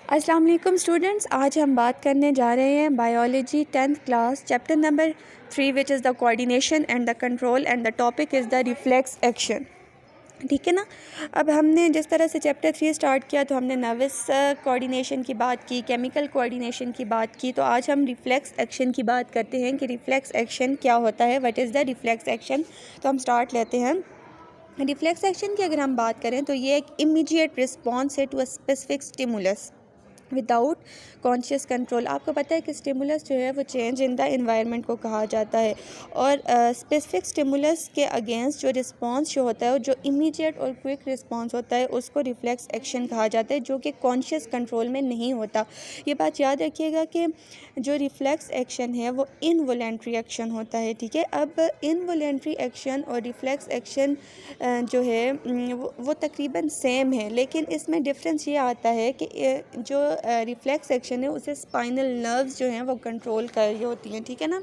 अस्सलाम वालेकुम स्टूडेंट्स, आज हम बात करने जा रहे हैं biology 10th class chapter number 3 which is the coordination and the control and the topic is the reflex action. ठीक है ना। अब हमने जिस तरह से चैप्टर 3 स्टार्ट किया तो हमने नर्वस कोऑर्डिनेशन की बात की, केमिकल कोऑर्डिनेशन की बात की। तो आज हम रिफ्लेक्स एक्शन की बात करते हैं कि रिफ्लेक्स एक्शन क्या होता है, what is the reflex action. तो हम स्टार्ट लेते हैं। रिफ्लेक्स एक्शन की अगर हम बात करें तो ये एक इमीडिएट रिस्पॉन्स है to a specific stimulus without conscious control. आपको पता है कि स्टिमुलस जो है वो चेंज इन द एनवायरनमेंट को कहा जाता है, और स्पेसिफिक स्टिमुलस के अगेंस्ट जो रिस्पांस जो होता है, जो इमीडिएट और क्विक रिस्पांस होता है, उसको रिफ्लेक्स एक्शन कहा जाता है, जो कि कॉन्शियस कंट्रोल में नहीं होता। ये बात याद रखिएगा कि जो रिफ्लेक्स एक्शन है वो इनवॉलेंट्री एक्शन होता है। ठीक है। अब इनवॉलेंट्री एक्शन और रिफ्लेक्स एक्शन जो है वो तकरीबन सेम है, लेकिन इसमें डिफरेंस ये आता है कि जो रिफ्लेक्स एक्शन है उसे स्पाइनल नर्व्स जो हैं वो कंट्रोल कर रही होती हैं। ठीक है ना।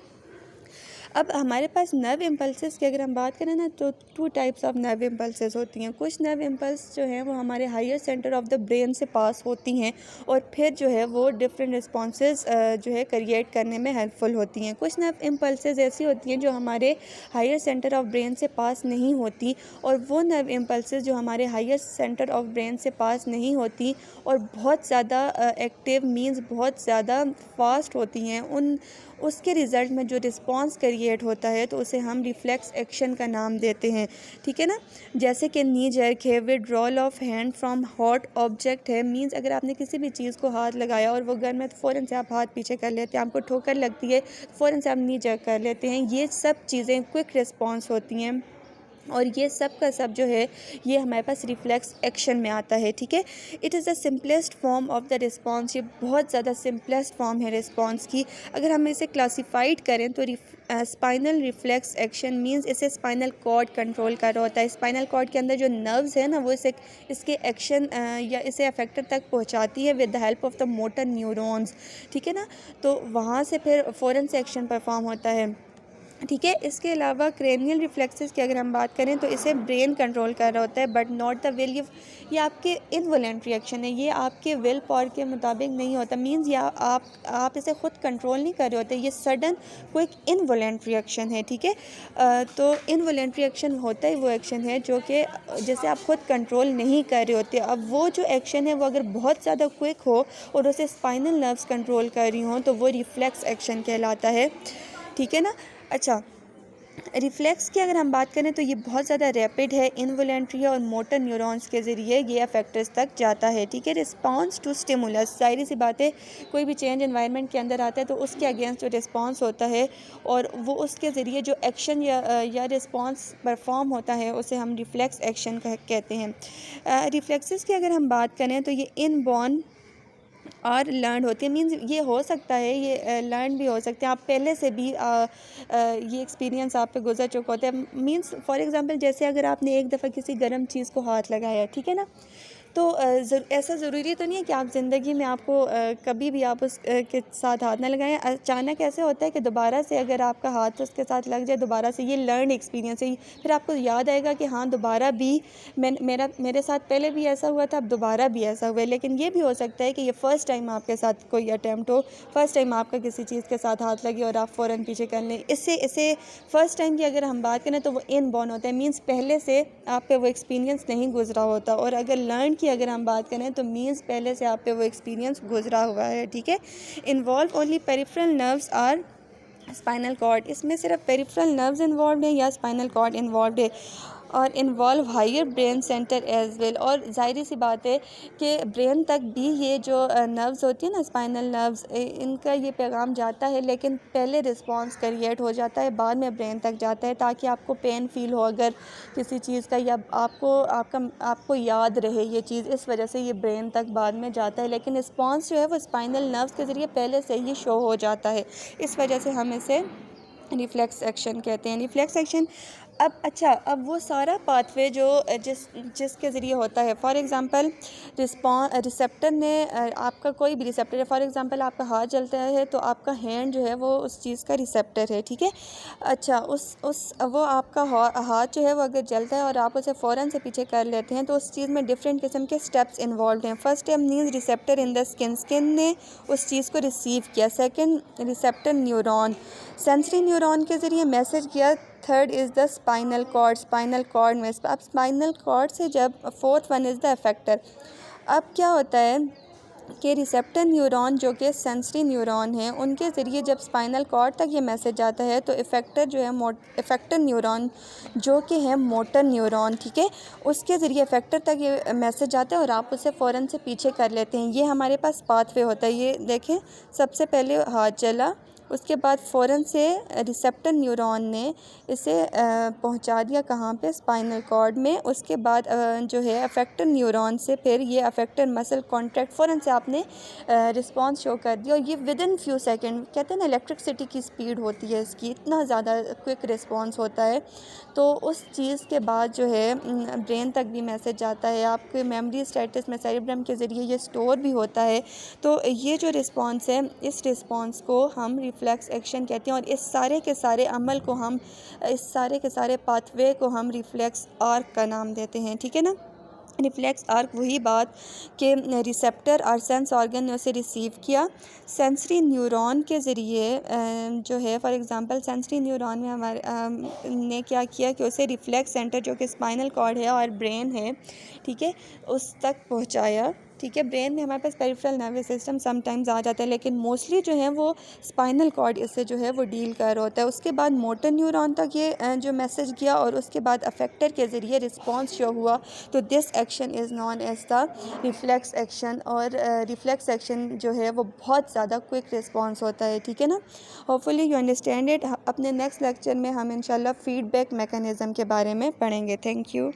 अब हमारे पास नर्व इम्पल्सेस की अगर हम बात करें ना तो 2 टाइप्स ऑफ नर्व इम्पल्सेस होती हैं। कुछ नर्व इम्पल्स जो हैं वो हमारे higher centre of the brain से पास होती हैं और फिर जो है वो डिफरेंट रिस्पॉन्सेज जो है क्रिएट करने में हेल्पफुल होती हैं। कुछ नर्व इम्पल्सेस ऐसी होती हैं जो हमारे हायर सेंटर ऑफ ब्रेन से पास नहीं होती, और वो नर्व इम्पल्सेस जो हमारे हायर सेंटर ऑफ ब्रेन से पास नहीं होती और बहुत ज़्यादा एक्टिव मीन्स बहुत ज़्यादा फास्ट होती हैं, उसके रिज़ल्ट में जो रिस्पांस क्रिएट होता है तो उसे हम रिफ्लेक्स एक्शन का नाम देते हैं। ठीक है ना। जैसे कि नी जर्क है, withdrawal of hand from hot object है, मींस अगर आपने किसी भी चीज़ को हाथ लगाया और वो गर्म है तो फ़ौरन से आप हाथ पीछे कर लेते हैं, आपको ठोकर लगती है तो फ़ौरन से आप नी जर्क कर लेते हैं। ये सब चीज़ें क्विक रिस्पॉन्स होती हैं, और ये सब का सब जो है ये हमारे पास रिफ्लेक्स एक्शन में आता है। ठीक है। It is the simplest form of the response. ये बहुत ज़्यादा सिंपलेस्ट फॉर्म है रिस्पांस की। अगर हम इसे क्लासिफाइड करें तो स्पाइनल रिफ्लेक्स एक्शन मींस इसे स्पाइनल कॉर्ड कंट्रोल कर रहा होता है। स्पाइनल कॉर्ड के अंदर जो नर्व्स है ना वो इसके एक्शन या इसे अफेक्टर तक पहुंचाती है with the help of the motor neurons. ठीक है ना। तो वहाँ से फिर फ़ौरन से एक्शन परफॉर्म होता है। ठीक है। इसके अलावा क्रेनियल रिफ्लेक्सेस की अगर हम बात करें तो इसे ब्रेन कंट्रोल कर रहा होता है, बट नॉट द विल। ये आपके इनवॉलेंट्री एक्शन है, ये आपके विल पावर के मुताबिक नहीं होता। मींस या आप इसे ख़ुद कंट्रोल नहीं कर रहे होते, ये सडन क्विक इनवॉलेंट्री एक्शन है। ठीक है। तो इनवॉलेंट्री एक्शन होता है वो एक्शन है जो कि जैसे आप खुद कंट्रोल नहीं कर रहे होते। अब वो जो एक्शन है वो अगर बहुत ज़्यादा क्विक हो और उसे स्पाइनल नर्व्स कंट्रोल कर रही हों तो वो रिफ्लेक्स एक्शन कहलाता है। ठीक है ना। अच्छा, रिफ्लेक्स की अगर हम बात करें तो ये बहुत ज़्यादा रैपिड है, इनवॉलेंट्री है और मोटर न्यूरॉन्स के ज़रिए ये अफेक्टर्स तक जाता है। ठीक है। रिस्पांस टू स्टिमुलस, ज़ाहिर सी बात है कोई भी चेंज एनवायरनमेंट के अंदर आता है तो उसके अगेंस्ट जो रिस्पांस होता है और वो उसके ज़रिए जो एक्शन या रिस्पांस परफॉर्म होता है उसे हम रिफ्लेक्स एक्शन कहते हैं। रिफ्लेक्सेस की अगर हम बात करें तो ये इनबॉर्न और लर्न होती है। मींस ये हो सकता है, ये लर्न भी हो सकते हैं। आप पहले से भी ये एक्सपीरियंस आप पे गुजर चुका होता है। मींस फॉर एग्जांपल जैसे अगर आपने एक दफ़ा किसी गर्म चीज़ को हाथ लगाया, ठीक है ना, तो ऐसा ज़रूरी तो नहीं है कि आप ज़िंदगी में आपको कभी भी आप उस के साथ हाथ ना लगाएं। अचानक ऐसे होता है कि दोबारा से अगर आपका हाथ उसके साथ लग जाए दोबारा से, ये लर्न एक्सपीरियंस है। फिर आपको याद आएगा कि हाँ दोबारा भी मेरे साथ पहले भी ऐसा हुआ था, अब दोबारा भी ऐसा हुआ है। लेकिन ये भी हो सकता है कि ये फ़र्स्ट टाइम आपके साथ कोई अटैम्प्ट हो, फ़र्स्ट टाइम आपका किसी चीज़ के साथ हाथ लगे और आप फ़ौरन पीछे कर लें। इसे फ़र्स्ट टाइम की अगर हम बात करें तो वो इनबॉर्न होता है, मीन्स पहले से आप पे वो एक्सपीरियंस नहीं गुजरा होता। और अगर लर्न की अगर हम बात करें तो मीन्स पहले से आप पे वो एक्सपीरियंस गुजरा हुआ है। ठीक है। Involve only peripheral nerves or spinal cord, इसमें सिर्फ पेरिफेरल नर्व्स इन्वॉल्व है या स्पाइनल कॉर्ड इन्वॉल्व है, और involve higher brain centre as well. और ज़ाहिर सी बात है कि ब्रेन तक भी ये जो नर्व्स होती है ना, स्पाइनल नर्व्स, इनका ये पैगाम जाता है, लेकिन पहले रिस्पांस क्रिएट हो जाता है, बाद में ब्रेन तक जाता है, ताकि आपको पेन फील हो अगर किसी चीज़ का, या आपको याद रहे ये चीज़, इस वजह से ये ब्रेन तक बाद में जाता है। लेकिन रिस्पांस जो है वो स्पाइनल नर्व्स के ज़रिए पहले से ही शो हो जाता है, इस वजह से हम इसे रिफ्लेक्स एक्शन कहते हैं। रिफ्लेक्स एक्शन अब वो सारा पाथवे जो जिसके ज़रिए होता है, फॉर एग्ज़ाम्पल रिसेप्टर ने आपका कोई भी रिसेप्टर है, फॉर एग्ज़ाम्पल आपका हाथ जलता है तो आपका हैंड जो है वो उस चीज़ का रिसेप्टर है, ठीक है। अच्छा, उस वो आपका हाथ जो है वो अगर जलता है और आप उसे फ़ौरन से पीछे कर लेते हैं तो उस चीज़ में डिफरेंट किस्म के स्टेप्स इन्वॉल्व हैं। First step means receptor in the skin ने उस चीज़ को रिसीव किया। Second, receptor neuron, sensory neuron के ज़रिए मैसेज किया। Third is the spinal cord में, अब स्पाइनल कॉर्ड से जब fourth one is the effector. अब क्या होता है कि रिसेप्टर न्यूरॉन जो कि सेंसरी न्यूरॉन है, उनके ज़रिए जब स्पाइनल कॉर्ड तक ये मैसेज आता है तो इफेक्टर जो है इफेक्टर न्यूरॉन जो कि है मोटर न्यूरॉन, ठीक है, उसके ज़रिए इफेक्टर तक ये मैसेज आता है और आप उसे फ़ौरन से पीछे कर लेते हैं। ये हमारे पास पाथवे होता है। ये देखें, सबसे पहले हाथ जला, उसके बाद फ़ौरन से रिसेप्टर न्यूरॉन ने इसे पहुंचा दिया कहाँ पे, स्पाइनल कॉर्ड में। उसके बाद जो है अफेक्टर न्यूरॉन से फिर ये अफेक्टर मसल कॉन्ट्रैक्ट, फ़ौरन से आपने रिस्पांस शो कर दिया और ये विद इन फ्यू सेकंड, कहते हैं ना इलेक्ट्रिसिटी की स्पीड होती है इसकी, इतना ज़्यादा क्विक रिस्पांस होता है। तो उस चीज़ के बाद जो है ब्रेन तक भी मैसेज जाता है, आपके मेमोरी स्टेटस में सेरेब्रम के ज़रिए ये स्टोर भी होता है। तो ये जो रिस्पांस है, इस रिस्पांस को हम रिफ्लेक्स एक्शन कहते हैं और इस सारे के सारे अमल को हम, इस सारे के सारे पाथवे को हम रिफ्लेक्स आर्क का नाम देते हैं, ठीक है ना। रिफ्लेक्स आर्क वही बात कि रिसेप्टर और सेंस ऑर्गन ने उसे रिसीव किया सेंसरी न्यूरॉन के ज़रिए। जो है फॉर एग्ज़ाम्पल सेंसरी न्यूरॉन में हमारे ने क्या किया कि उसे रिफ्लेक्स सेंटर जो कि स्पाइनल कॉर्ड है और ब्रेन है, ठीक है, उस तक पहुंचाया, ठीक है। ब्रेन में हमारे पास पेरिफेरल नर्वस सिस्टम समटाइम्स आ जाता है, लेकिन मोस्टली जो है वो स्पाइनल कॉर्ड इससे जो है वो डील कर होता है। उसके बाद मोटर न्यूरॉन तक ये जो मैसेज गया और उसके बाद अफेक्टर के ज़रिए रिस्पांस शो हुआ। तो this action is known as the reflex action, और रिफ्लेक्स एक्शन जो है वो बहुत ज़्यादा क्विक रिस्पांस होता है, ठीक है ना। Hopefully you understand it. अपने नेक्स्ट लेक्चर में हम इंशाल्लाह फीडबैक मैकेनिज़्म के बारे में पढ़ेंगे। Thank you.